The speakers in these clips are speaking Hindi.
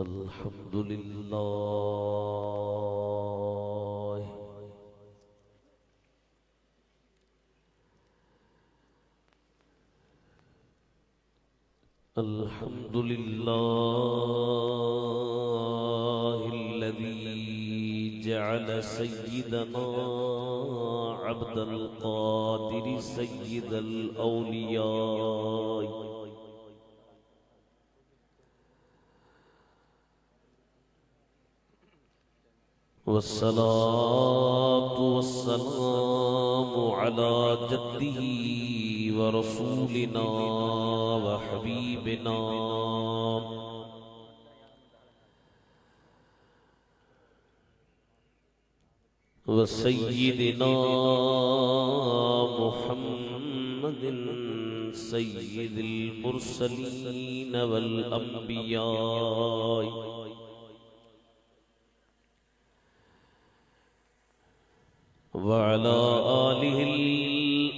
अल्हम्दुलिल्लाह अल्हम्दुलिल्लाहिल्लज़ी जअल सय्यिदना अब्दुल क़ादिर सय्यिदल औलिया वस्सलातु वस्सलामु अला जद्दिही व रसूलिना व हबीबिना व सय्यिदिना मुहम्मदिन सय्यिदिल मुरसलीन वल अंबिया वअला आलिहिल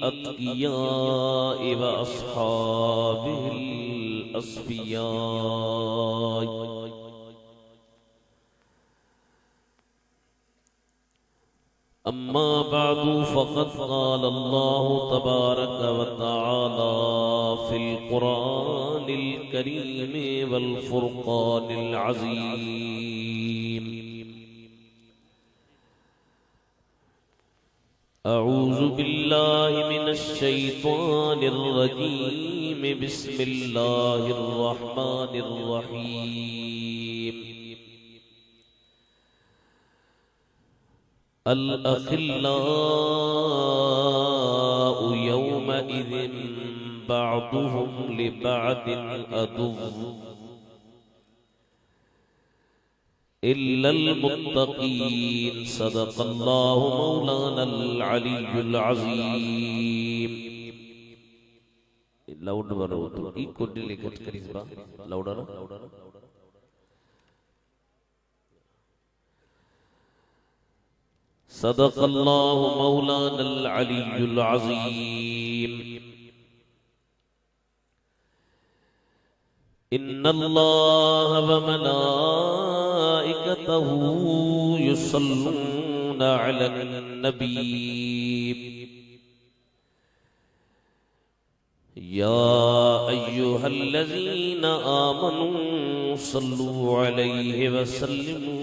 अत्कियाए व अस्हाबिहिल अस्फियाए अम्मा बअदु फ़क़द क़ाल अल्लाहु तबारक व तआला फ़िल क़ुरानिल करीम वल फ़ुरक़ानिल अज़ीम अऊज़ु बिल्लाहि मिनश शैतानिर रजीम बिस्मिल्लाहिर रहमानिर रहीम अल अखिल्लाउ यौमइज़िन बअदुहुम लिबअदिन अदुव्व इल्लल मुत्तक़ीन सदक़ल्लाहु मौलानल अलियुल अज़ीम। लाउड बरो तो इको डिले कट करिस बा लाउडर सदक़ल्लाहु मौलानल अलियुल अज़ीम। इन्नल्लाह व मलाइकतहू युसल्लूना अलन नबी या अय्युहल्लज़ीना आमनू सल्लू अलैहि व सल्लिमू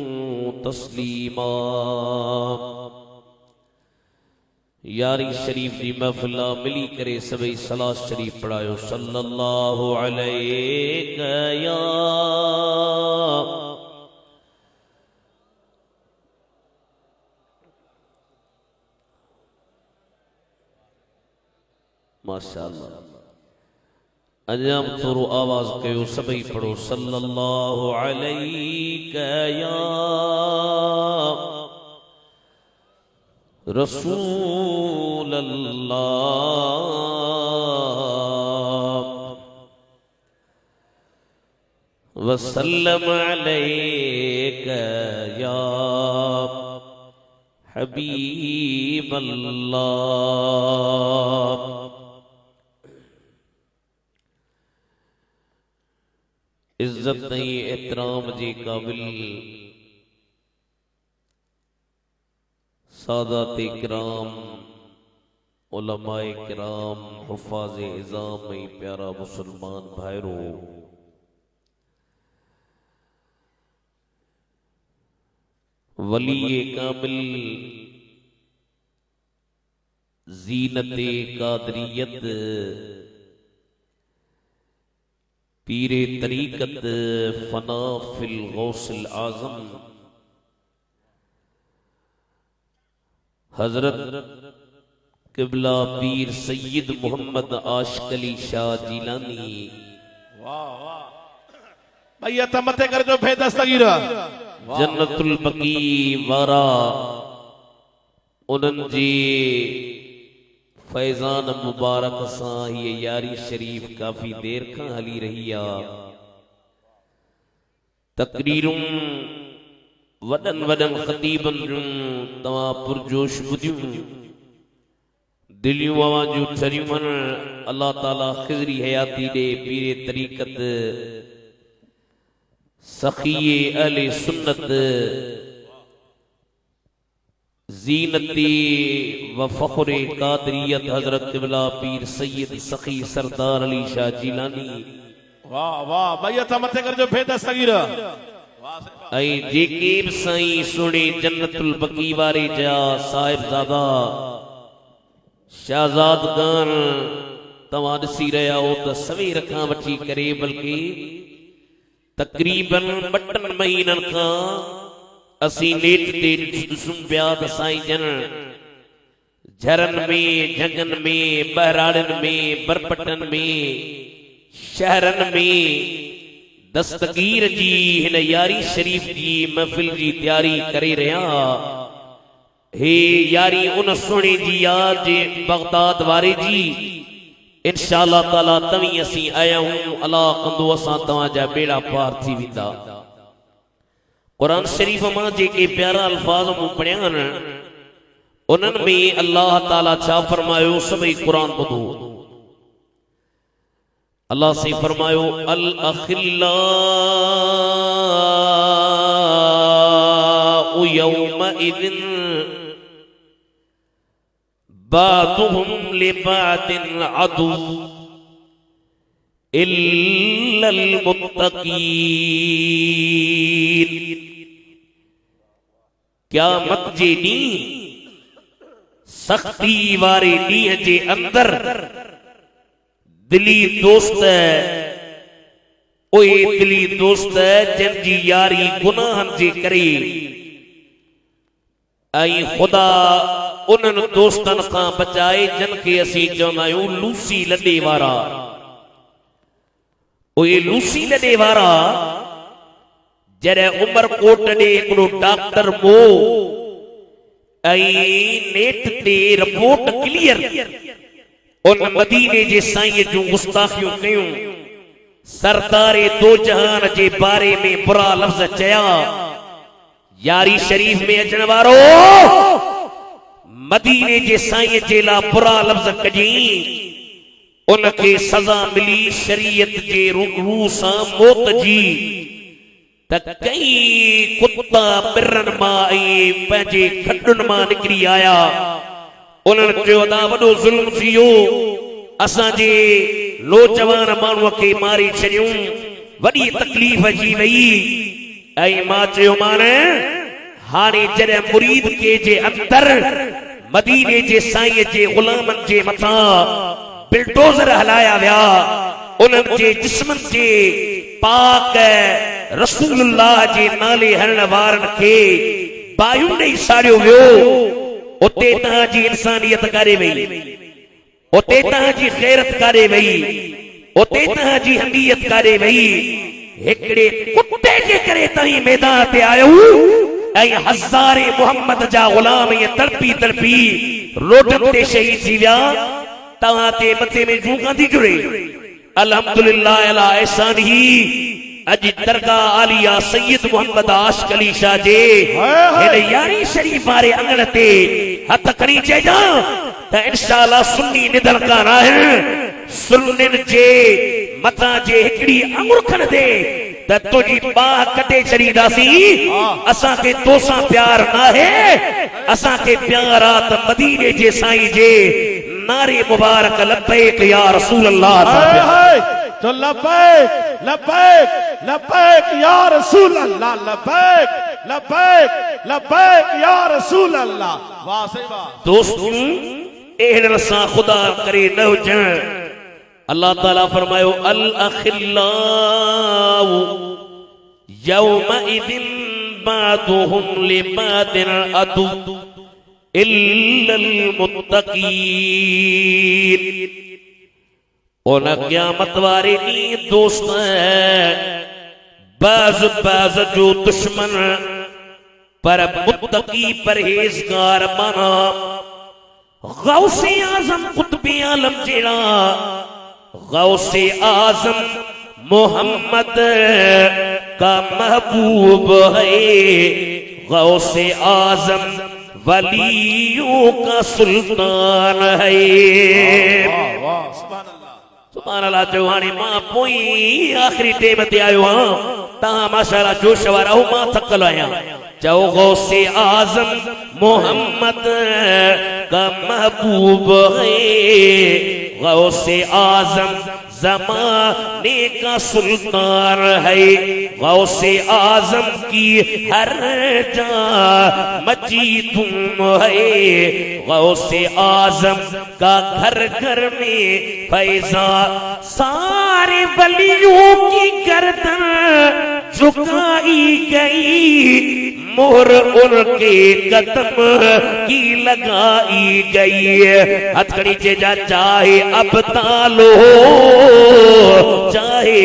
तस्लीमा। यारी शरीफ दी महफिल मिली करे सभी सलात शरीफ पढ़ायो सल्लल्लाहु अलैहि या माशाअल्लाह। अजाम थोरो आवाज कयो सभी पढ़ो सल्लल्लाहु अलैहि या रसूल अल्लाह वसल्लम अलैका या हबीब अल्लाह। इज्जत नहीं एहतराम जी काबिल सादात इकराम उलमाए किराम हुफ़ाज़े इज़ाम में प्यारा मुसलमान भाईरो वली कामिल ज़ीनते कादरियत पीरे तरीक़त फना फिल गौसिल आज़म हजरत किबला पीर सैयद मोहम्मद आशिक अली शाह जिलानी। वाह वाह भैया तमते कर जो भे दस्तगीरा जन्नतुल बकी वारा उन्हनि जी फैज़ान मुबारक सां ये यारी शरीफ काफ़ी देर खां हली रही आ। तकरीरूं वडन वडन खतीबन जूं तवां पुरजोश बुधियूं दिलियूं आवाजूं छरियूं अल्लाह ताला खिजरी हयाती दे पीरे तरीक़त सखिए अहले सुन्नत जीनती व फखरे कादरियत हजरत क़िबला पीर सैयद सखी सरदार अली शाह जिलानी वाह वाह भैया था मथे कर जो भेद सगीर ऐ जेके बि साईं सुणे जन्नतुल बकी वारे जा साहिबजादा शहजादगान तव्हां ॾिसी रहिया हो त सवेर खां वठी करे बल्कि तक़रीबन 2 महीननि खां असीं नेट ते ॾिसूं पिया त साईं जन झरनि में जंगनि में बहिराड़नि में बरपटनि में शहरनि में दस्तगीर जी हिन यारी शरीफ जी महफ़िल जी तैयारी करे रहिया हे यारी उन सोने जी याद जे बगदाद वारे जी इंशाअल्लाह ताला तवी असीं आया हूं अल्लाह कंदो असां तव्हां जा बेड़ा पार थी वेंदा। कुरान शरीफ मां जेके प्यारा अल्फाज मूं पढ़िया आहिनि उन्हनि में अल्लाह ताला छा फरमायो सभई कुरान ॿुधो। अल्लाह से फरमायो अल अखिल्लाउ यौमइज़िन बादुहुम लिबादिन अदु इल्लल मुत्तकीन। क़यामत जे ॾींहुं सख्ती वारे ॾींहं जे अंदर दिली दोस्त ओए दिली दोस्त जिन जी यारी गुनाहनि जे करे ऐं खुदा उन्हनि दोस्तनि खां बचाए जिन खे असीं चवंदा आहियूं लूसी लॾे वारा। ओए लूसी लॾे वारा जॾहिं उमरकोट ॾे हिकिड़ो डॉक्टर हो ऐं नेट ते रिपोर्ट क्लियर उन मदीने जे साईं जूं गुस्ताखियूं कयूं सरदारे दो जहान जे बारे में बुरा लफ्ज़ चया यारी शरीफ में अचण वारो मदीने जे साईं जे ला बुरा लफ्ज़ कजी उनखे सज़ा मिली शरीयत जे रूह सां मौत जी त कई कुत्ता बिरनि मां ऐं पंहिंजे खॾुनि मां निकिरी आया उन्हनि चयो ता वॾो ज़ुल्म थी वियो असांजे नौजवान माण्हूअ खे मारे छॾियूं वॾी तकलीफ़ अची वई ऐं मां चयो मान हाणे जॾहिं मुरीद के जे अंदर मदीने जे साईं जे ग़ुलामनि जे मथां बिल्डोज़र हलाया विया उन्हनि जे जिस्मनि जे पाक रसूलुल्लाह जे नाले हलण वारनि खे बायूं ॾेई साड़ियो वियो उते तव्हांजी इंसानियत काॾे वई उते तव्हांजी ग़ैरत काॾे वई उते तव्हांजी हमीयत काॾे वई हिकिड़े कुत्ते जे करे तव्हीं मैदान ते आयो ऐं हज़ारे मोहम्मद जा ग़ुलाम ईअं तड़पी तड़पी रोडनि ते शहीद थी विया तव्हां ते मथे में जूं कान थी जुड़े। अल्हम्दुलिल्लाह अला एहसानिही अॼु दरगाह आलिया सैयद मोहम्मद आशिक़ अली शाह जे हिन यारी शरीफ वारे अंगण ते हथ खणी चइजां त इंशाअल्लाह सुन्नी निधन कान आहिनि सुन्नियुनि जे मथां जे हिकिड़ी अंगुर खणंदे त तुंहिंजी बाह कटे छॾींदासीं। असांखे तोसां प्यार न आहे असांखे प्यार आहे त मदीने जे साईं जे नारे मुबारक लब्बैक या रसूल अल्लाह तो लब्बैक लब्बैक लब्बैक या रसूल अल्लाह लब्बैक लब्बैक लब्बैक या रसूल अल्लाह। वाह सही बात दोस्तों एहन सां खुदा करे न हुजण अल्लाह ताला फरमायो अल अखिल्लाउ यौमइज़िन बादुहुम लिबादिन अदु इल्लल मुत्तकीन। उन क़यामत वारे ॾींहुं दोस्त बाज़ बाज़ जो दुश्मन पर मुत्तकी परहेज़गार माना गौसे आज़म कुतुबे आलम जेड़ा गौसे आज़म मोहम्मद का महबूब है गौसे आज़म वलियों का सुल्तान है। वाह वाह सुभान अल्लाह। तो सुभान अल्लाह चौहानी मां पोई आखिरी टेम ते आयो हां ता माशाअल्लाह जोश वारा हो मां थकल आया चओ गौसे आजम मोहम्मद का महबूब है गौसे आजम ज़माने का सुल्तान है गौसे आजम की हर जा मची तुम है गौसे आजम का घर घर में फैजा सारे वलियों की गर्दन झुकाई गई मोहर उनके कदम की लगाई गई हथकड़ी से जा चाहे अब तालो चाहे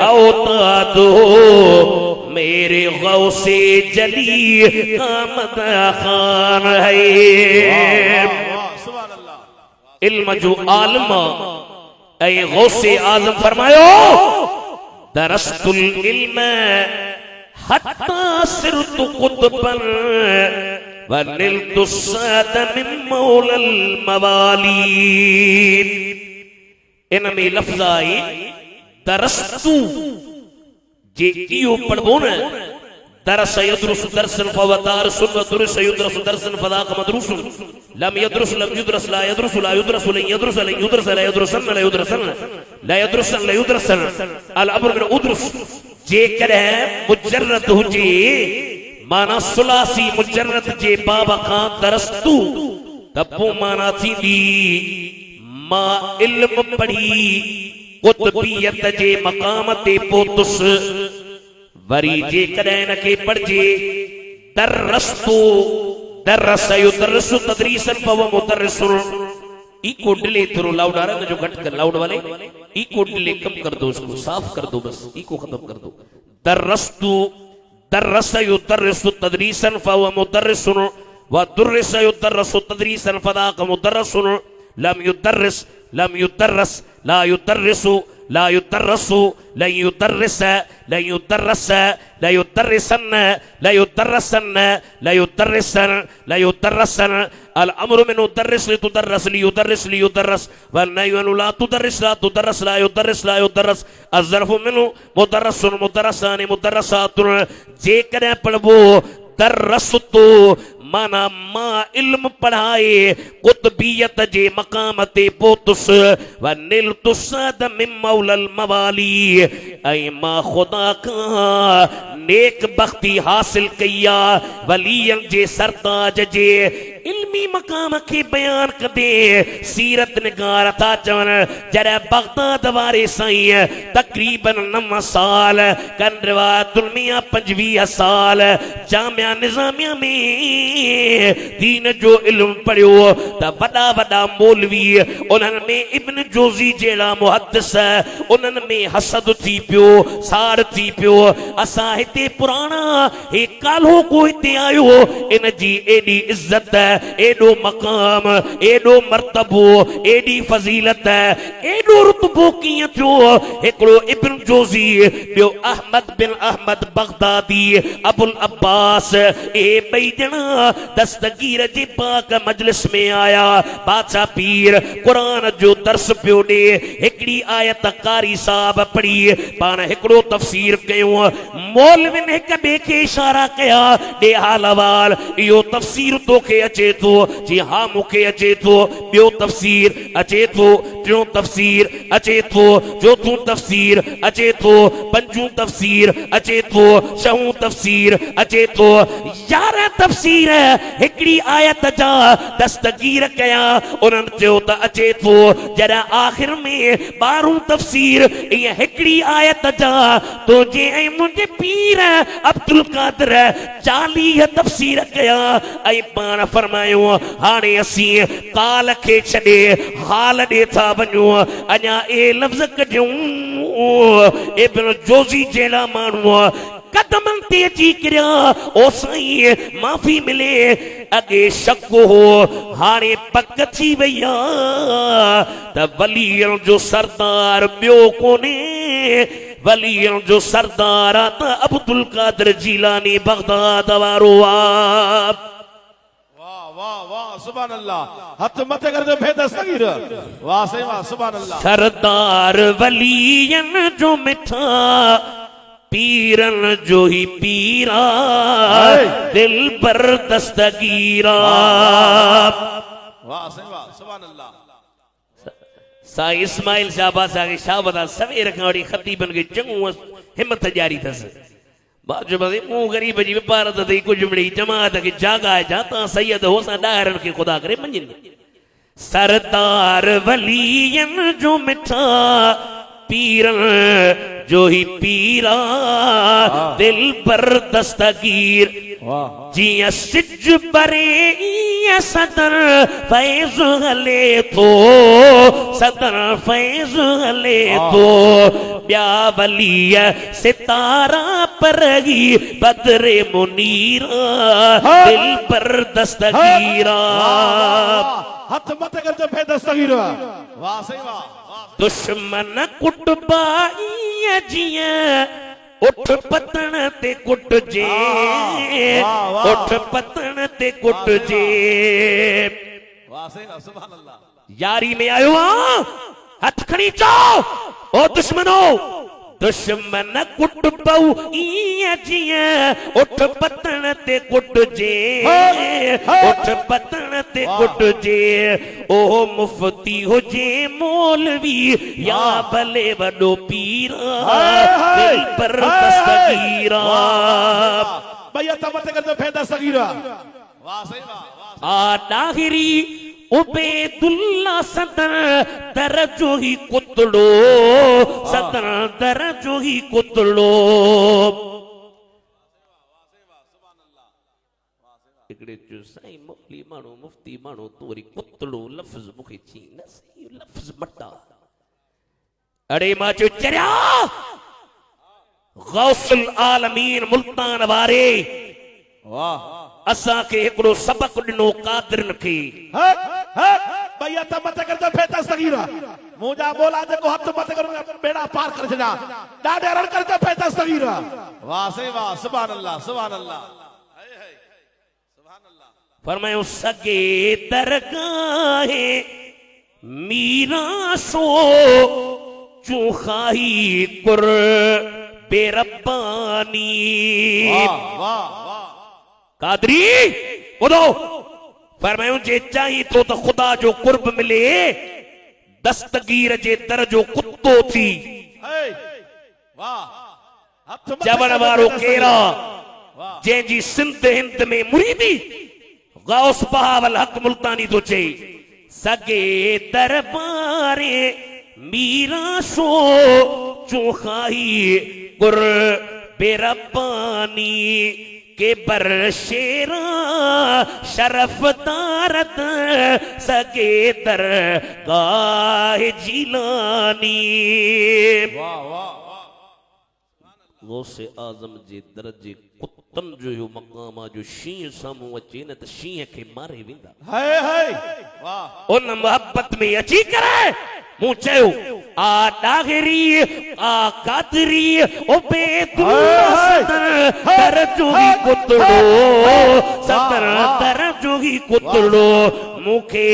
औताद हो मेरे गौसे जली कामत खान है इल्म जो आलमा ऐ गौसे आजम फरमायो दरस्तुल इल्म हत्ता सिरतु कुतबन व निलतु साद मिन मौलल मवाली इनमें लफ्ज़ आई दरस्तु जे इयो पढ़बो न दरस यदरुस दरसन फवतार सुन दुरस यदरुस दरसन फदाक मदरुस लम यदरुस ला यदरुस ला युदरस ला यदरुस ला युदरस ला युदरसन ला युदरसन ला युदरसन ला युदरसन अल अमर मिन उदरुस जे करे मुजर्रद हुजे माना सुलासी मुजर्रद जे बाबा खां दरस्तु तबो माना थींदी मां इल्म पढ़ी कुतबियत जे मकाम ते पहुतुस वरी जे कॾहिं न के पढ़जे दरस्तु दरस युदरसु तदरीसन फव मुदरसुन इको डिले थोड़ा लाउड आ रहा है जो घट कर लाउड वाले इको डिले कम कर दो उसको साफ कर दो बस इको खत्म कर दो दरस्तु दरस युदरसु तदरीसन फव मुदरसुन व दुरस युदरसु तदरीसन फदाक मुदरसुन लम युदरस ला युदरसु ला युदरसु ला युदरस ला युदरस ला युदरसन ला युदरसन ला युदरसन ला युदरसन अल अमरु मिन उदरस लितुदरस लियुदरस व नयु ला तुदरस ला युदरस अज़रफु मिनु मुदरसुन मुदरसानि मुदरसातुन जे कदे पढ़बो दरसतु माना मां इल्म पढ़ाए कुतबियत जे मकाम ते पोतुस व निलतुस द मिन मौलल मवाली ऐ मां खुदा का नेक बख्ती हासिल कया वलियन जे सरताज जे इल्मी मकाम के बयान कदे सीरत निगार था चवन जरा बगदाद वारे साईं तकरीबन 9 साल कन रिवायतुल मियां 25 साल जामिया निजामिया में दीन जो इल्म पढ़ियो त वडा वडा मौलवी उन्हनि में इब्न जोजी जहिड़ा मुहद्दिस उन्हनि में हसद थी पियो सार थी पियो असां हिते पुराणा हे कालो को हिते आयो इन जी एडी इज्जत एडो मकाम एडो मर्तबो एडी फजीलत एडो रुतबो किया थियो एकड़ो इब्न जोजी बियो अहमद बिन अहमद बगदादी अबुल अब्बास ए बई जना दस्तगीर जे पाक मजलिस में आया बादशाह पीर कुरान जो दर्स पियो दे एकड़ी आयत कारी साहब पढ़ी पान एकड़ो तफसीर कयो मौलविन एक बे के इशारा कया दे हालवाल यो तफसीर तो के अचे तो जी हां मुके अचे तो बियो तफसीर अचे तो टियों तफसीर अचे तो चौथों तफसीर अचे तो पंजों तफसीर अचे तो छहों तफसीर अचे तो 11 तफसीर एकड़ी आयत जा दस्तगीर कया उन्हनि चयो त अचे तो जरा आखिर में 12 तफसीर ये एकड़ी आयत जा तो जे ऐ मुंहिंजे पीर अब्दुल कादिर 40 तफसीर कया ऐ पाण फरमायो हाणे असी काल के छडे हाल दे था वञो अञा ए लफ्ज़ कढियूं इब्न जोजी जहिड़ा माण्हू कदमन ते अची किरिया ओ साईं माफ़ी मिले अगे शक हो हाणे पक थी वई त वलियन जो सरदार ॿियो कोने वलियन जो सरदार त अब्दुल कादिर जीलानी बगदाद वारो वाह वाह वाह सुभान अल्लाह हथ मथे कर दो भेद दस्तगीर वाह सही वाह सुभान अल्लाह सरदार वलियन जो मिठा पीरन जो ही पीरा दिल पर दस्तगीरा वाह सही वाह सुभान अल्लाह सा इस्माइल शाहबाद सागे शाहबाद सवेर खाड़ी खतीबन के चंगू हिम्मत जारी थस बाजू बदे मुंह गरीब जी व्यापार दई कुछ बड़ी जमात के जागा जाता सैयद होसा डायरन के खुदा करे मंजिन सरदार वलियन जो मिठा पीरन जो ही पीरा दिल पर दस्तगीर जिया सिज बरे ये सदर फैज हले तो सदर फैज हले तो ब्या वलिय सितारा पर ही बदरे मुनीरा दिल पर दस्तगीरा हथ मथे कर दो भेद दस्तगीर वाह सही वाह दुश्मन कुटबाई जिया उठ पतन ते कुट जे उठ पतन ते कुट जे वाह सही वाह सुभान अल्लाह यारी में आयो हथ खड़ी जाओ ओ दुश्मनो दुश्मन कुट पाऊ जिया उठ पतन ते कुट जे उठ पतन ते कुट जे ओ मुफ्ती हो जे मौलवी या भले वडो पीरा दिल पर दस्तगीरा भैया तमते कर दो भेद दस्तगीर वाह सही वाह आ दाहिरी उबेदुल्ला सदर दरजो ही कुतड़ो सदर दरजो ही कुतड़ो इकड़े जो साईं मौली मानो मुफ्ती मानो तोरी कुतड़ो लफ्ज मुखे छी न सही लफ्ज मटा अरे मां जो चरिया गौसुल आलमीन मुल्तान वारे वाह असा के एकड़ो सबक दिनो कादरन के भैया तमते कर दो भेद दस्तगीर मुजा बोला जे को हथ मथे कर बेड़ा पार कर छना डाडे रण कर दो भेद दस्तगीर वाह सही वाह सुभान अल्लाह सुभान अल्लाह फरमायो सगे दरगाहे मीरा सो चुखाही कुर बेरब्बानी वाह वाह कादरी बुधो फरमायो जे चाही तो खुदा जो कुर्ब मिले दस्तगीर जे दर जो कुत्तो थी वाह चवण वारो केरा जंहिंजी सिंध हिंद में मुरीदी गौस बहावल हक मुल्तानी तो चे सगे दरबारे मीरा सो चोखाई गुर बेरब्बानी के बर शेरा शरफ दारत सगे दर गाह जिलानी गौसे आजम जे दर्जे कुत्तन जो यो मकामा जो शींह सामू अचे न त शींह के मारे विंदा हाय हाय वाह उन मोहब्बत में अची करे मूं चयो आ डागरी आ कादरी ओ बेदुल्ला सदर जोगी कुतड़ो सदर दर जोगी कुतड़ो मुखे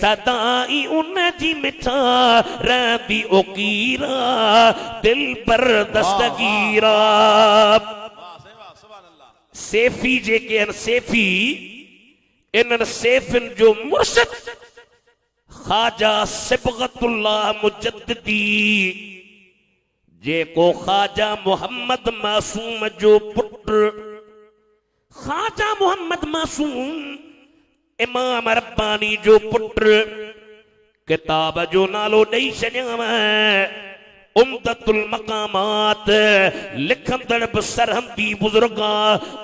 सदाई उन जी मिठा रबी ओकीरा दिल पर दस्तगीरा सेफी जेके अन सेफी इन सेफिन जो मुर्शिद ख्वाजा सिबगतुल्लाह मुजद्दिदी जेको ख्वाजा मोहम्मद मासूम जो पुत्र ख्वाजा मोहम्मद मासूम इमाम रब्बानी जो पुत्र किताब जो नालो ॾेई छॾियव उम्दतुल मकामात लिखंदड़ बि सरहंदी बुजुर्गा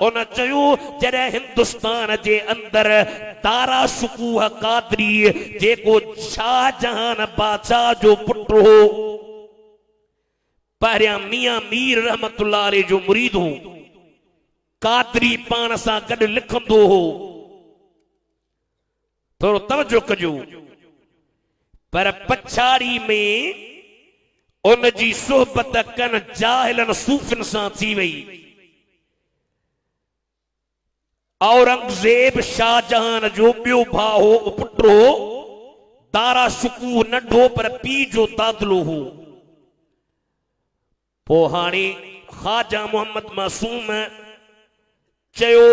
उन चयो जॾहिं हिंदुस्तान जे अंदर तारा शुकूह कादरी जेको शाहजहान बादशाह जो पुत्र हो पहिरियां मियां मीर रहमतुल्लाह अलैह जो मुरीद हो कादरी पाण सां गॾु लिखंदो हो थोरो तवजो कजो पर पछाड़ी में उन जी सोहबत कन जाहिलन सूफिन सां थी वई औरंगजेब शाहजहान जो ॿियो भाउ हो पुटो दारा शुकू नंढो पर पी जो दादलो हो। पोइ हाणे ख्वाजा मोहम्मद मासूम चयो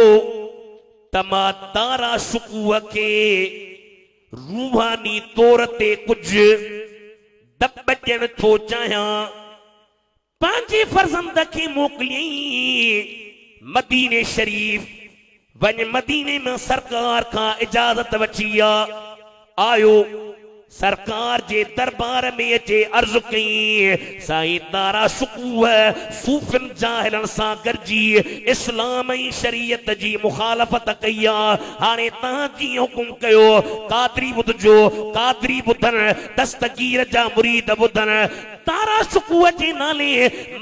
त मां दारा शुकूअ खे रूहानी तौर ते कुझु दॿ ॾियण थो चाहियां। पंहिंजे फर्ज़ंद खे मोकिलियईं मदीने शरीफ़। वञ मदीने में सरकार खां इजाज़त वठी आयो। सरकार जे दरबार में अचे अर्ज़ कई साईं दारा शुकूअ सूफ़िन जाहिलनि सां गॾिजी इस्लाम ऐं शरीयत जी मुखालफ़त कई आहे। हाणे तव्हां कीअं हुकुम कयो कादरी ॿुधजो कादरी ॿुधनि दस्तगीर जा मुरीद ॿुधनि। दारा शुकूअ जे नाले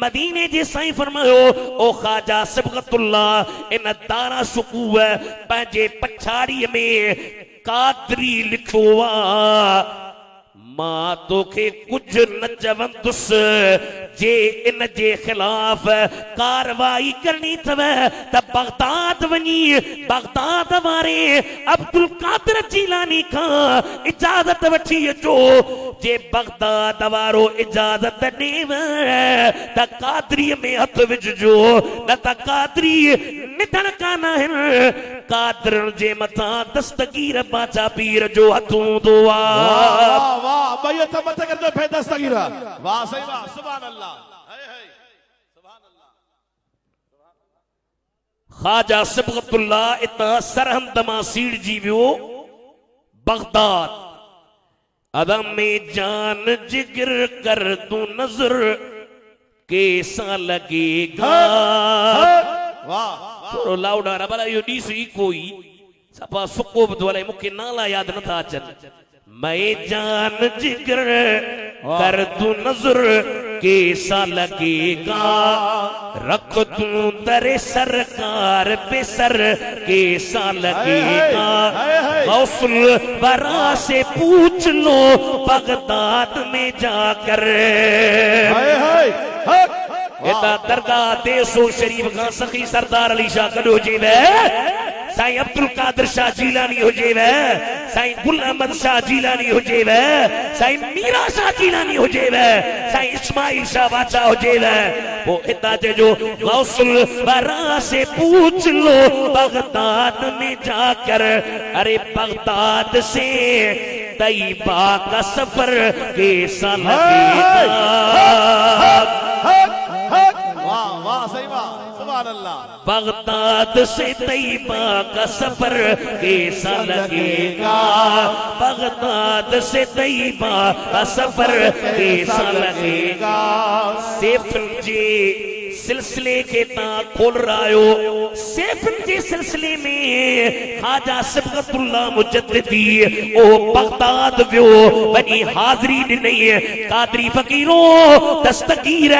मदीने जे साईं फरमायो ओ ख्वाजा सिबगतुल्लाह इन दारा शुकूअ पंहिंजे पछाड़ीअ में कादरी लिखो मां तोखे कुछ न चवंदुसि जे इन जे खिलाफ कार्रवाई करनी थव त बगदाद वञी बगदाद वारे अब्दुल कादिर जीलानी खां इजाज़त वठी अचो। जे बगदाद वारो इजाज़त ॾेव त कादरीअ में हथ विझजो न त कादरी निधन कान आहिनि। कादरनि जे मथां दस्तगीर बाचा पीर जो हथ हूंदो आहे। भैया तो मत कर दो फिर दस्तगीरा। वाह सही वाह सुभान अल्लाह। सुभान अल्लाह। ख्वाजा सिबगतुल्लाह इतना सरहंद मां सीड़ जी वियो बगदाद। अदम में जान जिगर कर तू नजर कैसा लगेगा। वाह थोड़ो लाउड आ रहा भला यो ॾीस ई कोई सफ़ा सुको ॿुधो अलाए मूंखे नाला यादि नथा अचनि। मैं जान जिगर कर तू नजर कैसा लगेगा रख तू दरे सरकार पे सर कैसा लगेगा। गौसुल बरा से पूछ लो बगदाद में जाकर। इता दरगाह देसो शरीफ खां सखी सरदार अली शाह कॾो हुजेव साईं अब्दुल कादिर शाह जीलानी हुजेव साईं गुल अहमद शाह जीलानी हुजेव साईं मीरा शाह जीलानी हुजेव साईं इस्माइल शाह बादशाह हुजेव। वो इता जो गौसुल बरा से पूछ लो बगदाद में जाकर। अरे बगदाद से तैयबा का सफर कैसा लगेगा। वाह वाह सही वाह सुभान अल्लाह। बगदाद से तैयबा का सफर कैसा लगेगा। बगदाद से तैयबा का सफर कैसा लगेगा। सेफन जे सिलसिले के ता खोल रहा सेफन जे सिलसिले में ख्वाजा सिबगतुल्लाह मुजद्दिदी ओ बगदाद वियो वनी हाज़री ॾिनई। कादरी फ़कीरो दस्तगीर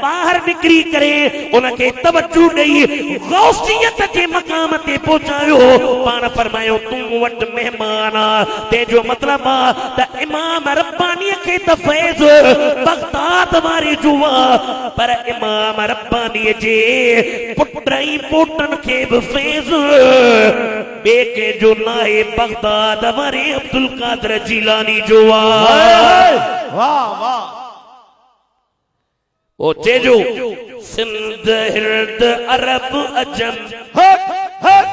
बाहर निकरी करे उनके तवज्जो ॾेई गौसियत जे मकाम ते पहुचायो। पाण फरमायो तू वट मेहमान आ तेजो मतलब आ त इमाम रब्बानी खे त फैज़ बगदाद वारी जुआ पर इमाम रब्बानी जे पुटई पोटन के भी फैज़ बेके जो नाए बगदाद वारे अब्दुल कादिर जीलानी जो वाह वाह। ओ तेजो सिंध हिरद अरब अजम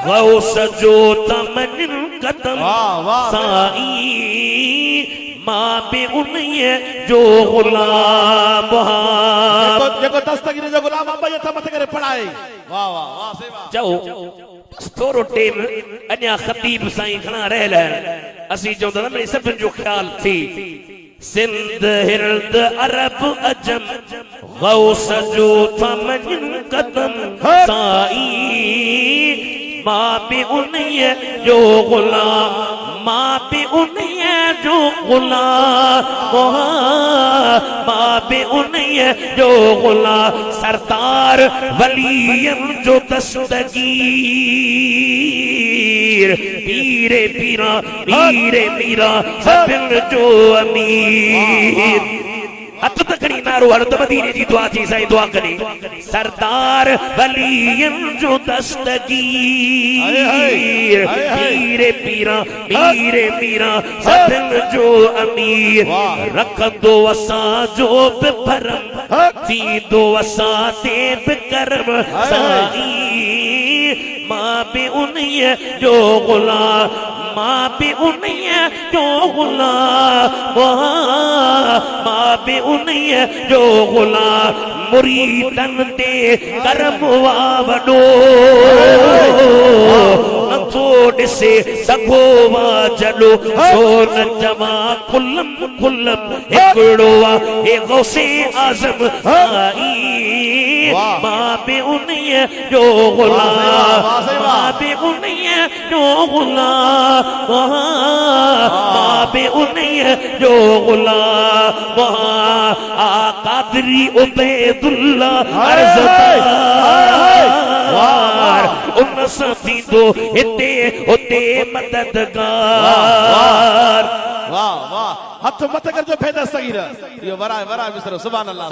गौस जो तमन कदम साईं मां बे उन्हीं जो गुलाम देखो दस्तगीर जो गुलाम अब्बा ये था मत करे पढ़ाई। वाह वाह वाह सही वाह। जाओ थोरो टेम अञा खतीब साईं खणा रहियल असीं चवंदा न सभिनि जो ख्याल थी। सिंध हिरद अरब अजम गौस जो तमन कदम साईं मां बे उन्हीं जो गुलाम मां बे उन्हीं जो गुलाम मां बे उन्हीं जो गुलाम सरदार वलियन जो दस्तगीर पीरे पीरा पीरे मीरा सभिन जो अमीर। हथ तकड़ी नारो हर त मदीने जी दुआ थी साईं दुआ करे सरदार वलियन जो दस्तगीर पीरे पीरा मीरे मीरा सदन जो अमीर रखंदो असां जो बि भरम थींदो असां ते बि करम साईं मां बि उन्हीअ जो गुलाम मां बि उन्हीअ जो गुलाम मां बि उन्हीअ जो गुलाम मुरीदन ते करम वा वॾो नथो ॾिसे सघो वा जॾो छो न चवां खुलम खुलम हिकिड़ो आहे हे गौसे आज़म साईं मां बि उन्हीअ जो गुलाम मां बि उन्हीअ जो गुलाम मां बि उन्हीअ जो गुलाम कादरी उबैदुल्लाह अर्ज़दार उन सां थींदो हिते हुते मददगार वाह वाह हथ मत कर जो फे दस्तगीर यो वरा मिस्र सुभान अल्लाह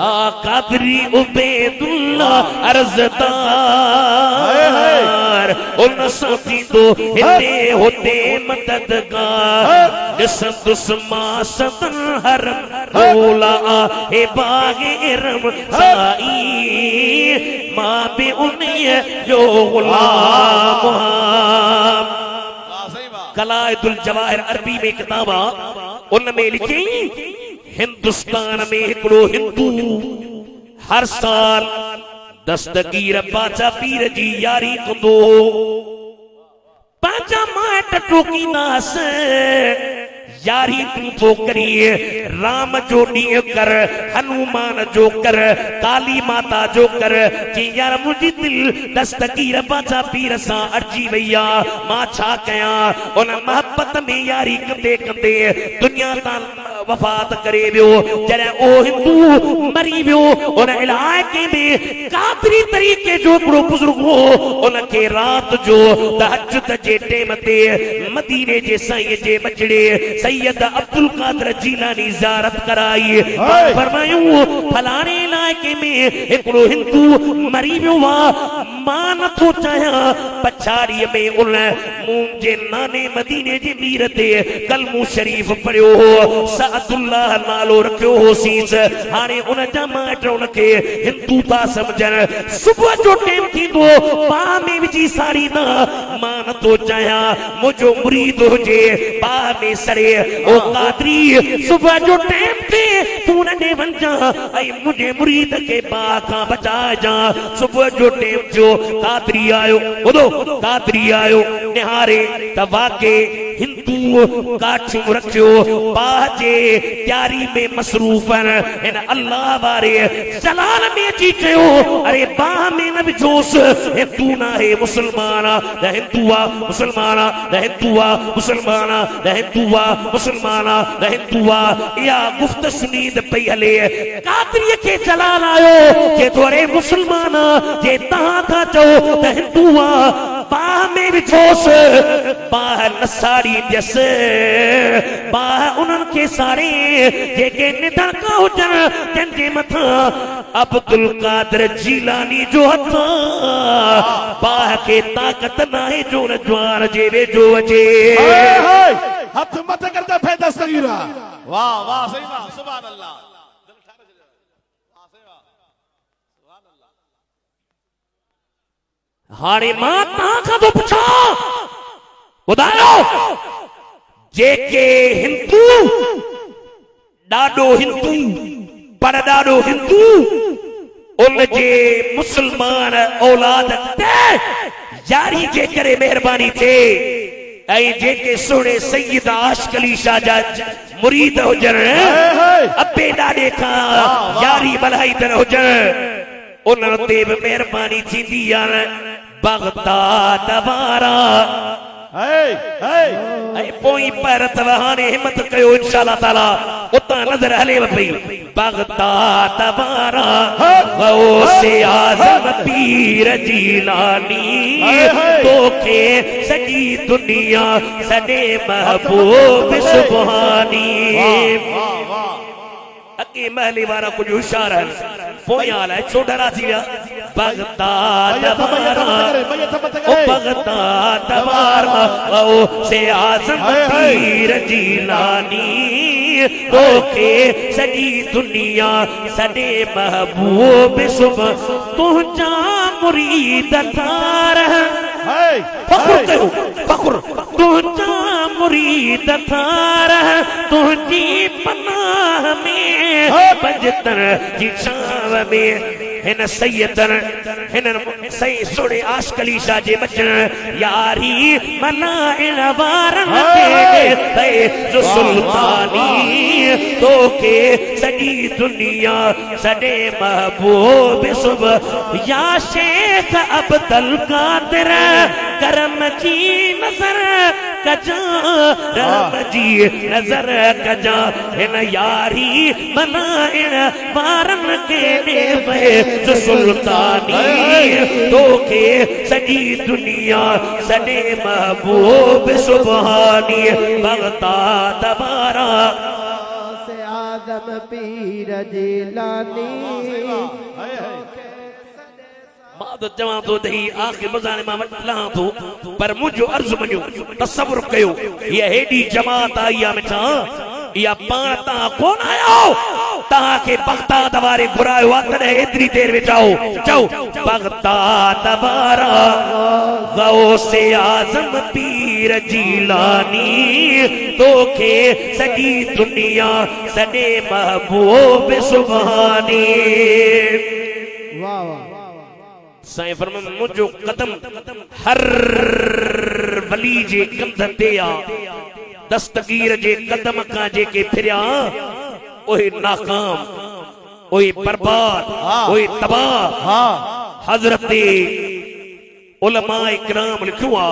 कादरी उबैदुल्लाह अर्ज़दार उन सां थींदो हिते हुते मददगार ॾिसंदुस मां सदन हरम रोला हे बाग़े इरम साईं मां बि उन्हीअ जो गुलाम कलायतुल जवाहिर अरबी में किताब उन में लिखी हिंदुस्तान में हिकिड़ो हिंदू हर साल दस्तगीर बाचा पीर जी यारी कंदो पंहिंजा माइट टोकींदास यारी तू थो करिए राम जो ॾींहुं कर हनुमान जो कर काली माता जो कर जी यार मुंहिंजी दिल दस्तगीर बाचा पीर सां अड़जी वई आहे मां छा कयां उन मोहब्बत में यारी कंदे कंदे दुनिया तां वफात करे वियो जॾहिं ओ हिंदू मरी वियो उन इलाइक़े में कादरी तरीक़े जो हिकिड़ो बुज़ुर्ग हो उनखे राति जो तहज्जुद जे टेम ते मदीने जे साईं जे बचड़े सैयद अब्दुल कादिर जीलानी ज़ियारत कराई फरमायूं फलाणे इलाइक़े में हिकिड़ो हिंदू मरी वियो आहे मां नथो चाहियां पछाड़ीअ में उन मुंहिंजे नाने मदीने जे मीर ते कलमू शरीफ़ पढ़ियो हो सअदुल्लाह नालो रखियो होसीस हाणे उन जा माइट उनखे हिंदू था सम्झनि सुबुह जो टाइम थींदो बाह में विझी साड़ींदा मां नथो चाहियां मुंहिंजो मुरीद हुजे बाह में सड़े ओ कादरी सुबह जो टाइम ते तू नंढे वञा ऐं मुंहिंजे मुरीद खे बाह खां बचाइजां सुबुह जो टाइम थियो कादरी आयो ॿुधो कादरी आयो निहारे त वाके हिंदू काठियूं रखियो बाह जे तैयारी में मसरूफ़ हिन अल्लाह वारे जलाल में अची चयो अरे बाह में न विझोस हिंदू न आहे मुसलमान न हिंदू आहे मुसलमान न हिंदू आहे मुसलमान न हिंदू आहे मुसलमान न हिंदू आहे इहा गुफ़्त सुनीद पई हले कादरीअ खे जलाल आयो जे तो अरे मुसलमान जे तव्हां था चओ त हिंदू आहे बाह में विझोस बाह न साड़ींदसि बाह उन्हनि खे साड़े जेके निधड़का हुजनि जंहिंजे मथां अब्दुल कादिर जीलानी जो हथ बाह खे ताक़त नाहे जो न ज्वार जे वेझो अचे हथ मत करता फे दस्तगीर वाह वाह सही वाह सुभान अल्लाह हाणे मां तव्हां खां थो पुछां ॿुधायो जेके हिंदू ॾाढो हिंदू पर ॾाढो हिंदू उन जे मुसलमान औलाद ते यारी जे करे महिरबानी थिए ऐं जेके सुहिणे सैयद आशिक़ अली शाह जा मुरीद हुजनि अबे ॾाॾे खां यारी बलाईंदड़ हुजनि उन्हनि ते बि महिरबानी थींदी आहे बग़दाद वारा पोइ पर अथव हाणे हिमत कयो इंशाअल्लाह ताला उतां नज़र हलेव पई बग़दाद वारा गौसे आज़म पीर जीलानी तोखे सॼी दुनिया सॾे महबूब सुभानी अगे महले वारा कुछ होशियार है पोयाल है छोटा राजी बगदाद ओ बगदाद वारा ओ से आज़म पीर जीलानी रोके सजी दुनिया सदे महबूब सुबह तुझा मुरीद थार फख्र कयो फख्र तुझा मुरीद थार तुझी पनाह में पंजतर जी छाव में हिन सैयदन हिन सही सोने आशकली शाह जे बचन यारी मना इन वारन के थे जो सुल्तानी तो के सजी दुनिया सदे महबूब सुबह या शेख अब्दुल कादिर करम जी नजर कजा रम जी नजर कजा हिन यारी मना इन वारन के वे जो सुल्तानी तो के सजी दुनिया सदे महबूब सुबहानी बगदाद वारा से आदम पीर जिलानी बाद जवां तो दही आखिर मजाने मा वटला तो पर मुझो अर्ज मनियो तसव्वुर कयो ये हेडी जमात आई आ मिठा या पाता कौन आयो ता के बगदाद वारे घुरायो तने इतनी देर में जाओ जाओ बगदाद वारा गौसे आज़म पीर जीलानी तो के सजी दुनिया सदे महबूब सुबहानी वाह वाह साईं फरमान मुझो कदम हर वली जे कंध ते आ दस्तगीर जे कदम का जे के फिरिया ओए नाकाम ओए बर्बाद ओए तबाह हजरत उलमा इकराम लिखो आ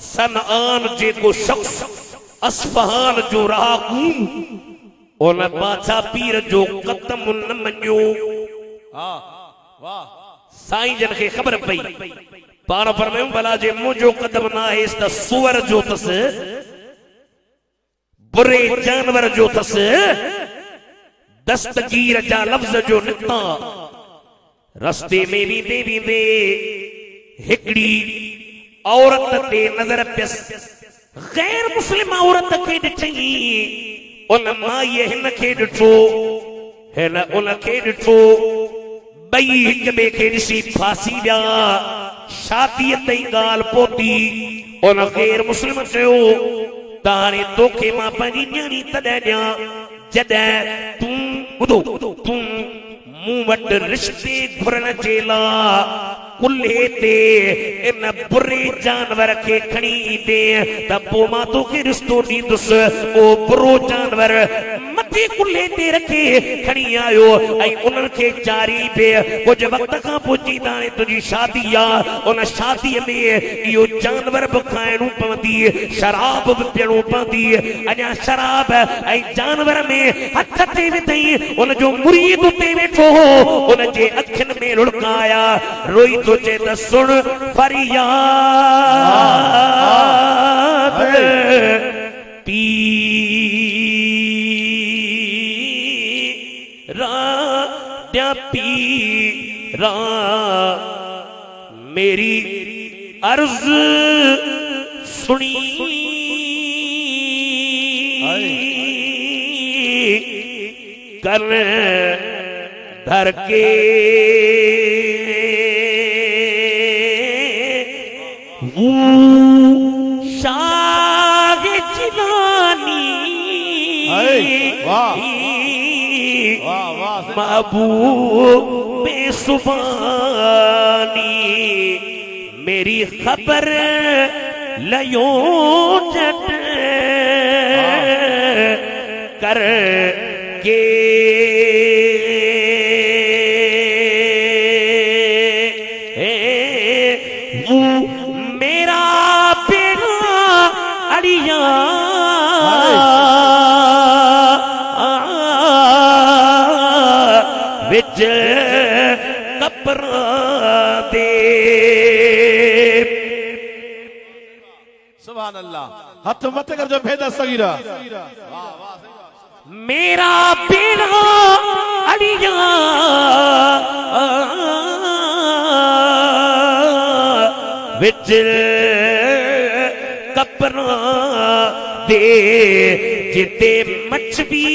सनआन जे को शख्स अस्फहान जो राकू ओन बादशाह पीर जो कदम न मन्यो वाह साईं जन के खबर पई पाण फरमायूं भला जे मुझो कदम ना है त सुअर जो तस बुरे जानवर जो तस दस्तगीर जा लफ्ज जो निकता रस्ते में भी दे हिकड़ी औरत ते नजर पियस गैर मुस्लिम औरत के ॾिठी उन माई हिन खे ॾिठो हिन उन खे ॾिठो बई हिक ॿिए खे ॾिसी फासी विया शादीअ ताईं ॻाल्हि पहुती उन गैर मुस्लिम चयो ताणे तोखे मां पंहिंजी न्याणी तॾहिं ॾियां जॾहिं तूं ॿुधो तूं मूं वटि रिश्ते घुरण जे लाइ कुल्हे ते इन बुरे जानवर के खणी ईंदे त पोइ मां तोखे रिश्तो ॾींदुसि ओ बुरो जानवर मथे कुल्हे ते रखे खणी आयो ऐं उन्हनि खे चारी पिए कुझु वक़्त खां पोइ चईंदा हाणे तुंहिंजी शादी आहे उन शादीअ में इहो जानवर बि खाइणो पवंदी शराब बि पीअणो पवंदी अञा शराब ऐं जानवर में हथ ते विधई उनजो मुरीद उते वेठो हो उनजे अखियुनि में लुड़काया रोई तो चे त सुन फरियाद पीरा मेरी अर्ज सुनी कर धर के शाह जिलानी महबूब बेसुबानी मेरी खबर लयो जट कर के मेरा बेड़ा अड़िया विच कपरा दे सुभान अल्लाह हाथ मत कर जो भेदा सगीरा मेरा बेड़ा अड़िया विच कपड़ा दे जिते मछली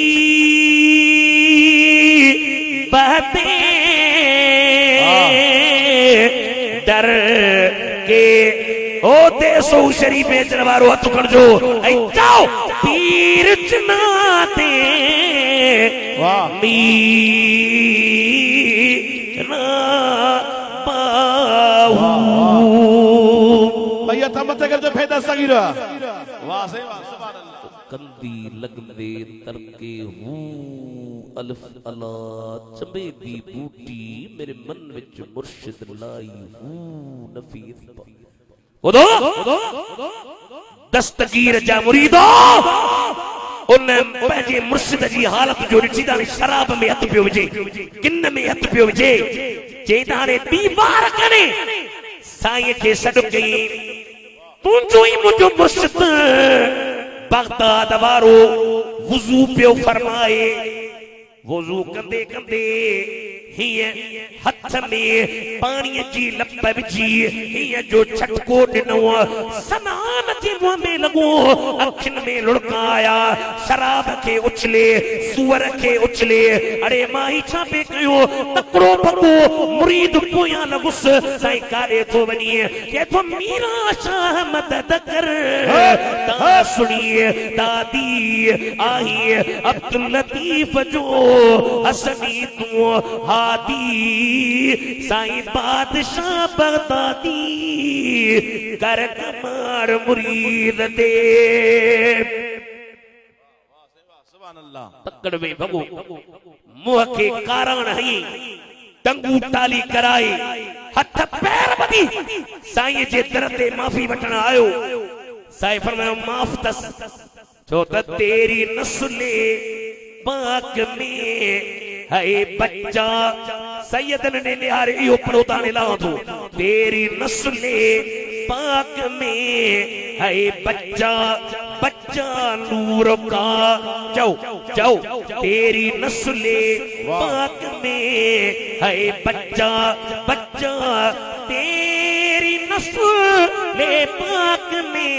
बहते डर के ओ देसो शरीफ बेचण वारो हथ खणजो ऐं जाओ तीर चनाते वाह मीरा बाहू भैया था मत कर जो फेदा सगीरा वाह सही वाह सुभान अल्लाह कंदी लगदे तरके हूं अल्फ अला चंबे दी बूटी मेरे मन विच मुर्शिद लाई हूं नफीस उदो दस्तगीर जा मुरीदो उन पंहिंजे मुर्शिद जी हालत जो ॾिठी त शराब में हथ पियो विझे किन में हथ पियो विझे चई त हाणे ॿी बार करे साईं खे सॾु कई तुंहिंजो ई मुंहिंजो मुर्शिद बगदाद वारो वुज़ू पियो फरमाए वुज़ू कंदे कंदे हिय हथ में पानी जी लप विझी हिय जो छटको ॾिनो सनान जे मुंह में लॻो अखियुनि में लुड़काया शराब खे उछले सूअर खे उछले अरे माई छा पे कयो तकड़ो भॻो मुरीद पोयां लॻुस साईं काॾे थो वञे के थो मीरा शाह मदद कर ता सुनिए दादी आई अब्दुल लतीफ जो हसनी तू हादी साईं बादशाह बगदादी कर कमार मुरीद दे सुभान अल्लाह तकड़ में भगो मुंह के कारण हई टंगू टाली कराए हथ पैर बदी साईं जे दर ते माफी वठण आयो साईं फरमायो माफ तस छो त तेरी नस्ले पाक में है बच्चा सैयदन ने निहारे इहो पढ़ो ताने लां थो तेरी नस्ले पाक में है बच्चा बच्चा नूर का जाओ जाओ तेरी नस्ले पाक में है बच्चा बच्चा तेरी नस्ले पाक में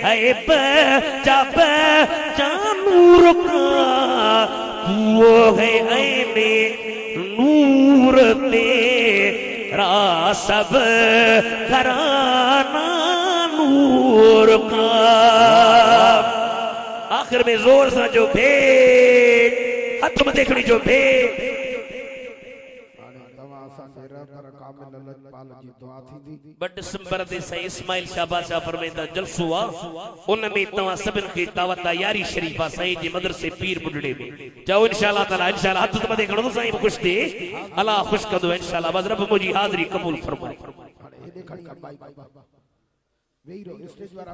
है बच्चा बच्चा नूर का वो है ऐने नूर तेरा सब घराना नूर का आखिर में जोर से जो भेद हथ में देखनी जो भेद बट दिसंबर दे साईं इस्माइल शाह बादशाह फरमाइंदा जलसो आ उन में तवा सभिन खे दावत यारी शरीफा साईं जे मदरसे पीर बुढ़ड़े में जाओ इंशाअल्लाह ताला इंशाअल्लाह हथ मथे खणो साईं खुश थे अल्लाह खुश कंदो इंशाअल्लाह बस रब मुंहिंजी हाज़िरी क़बूल फरमाए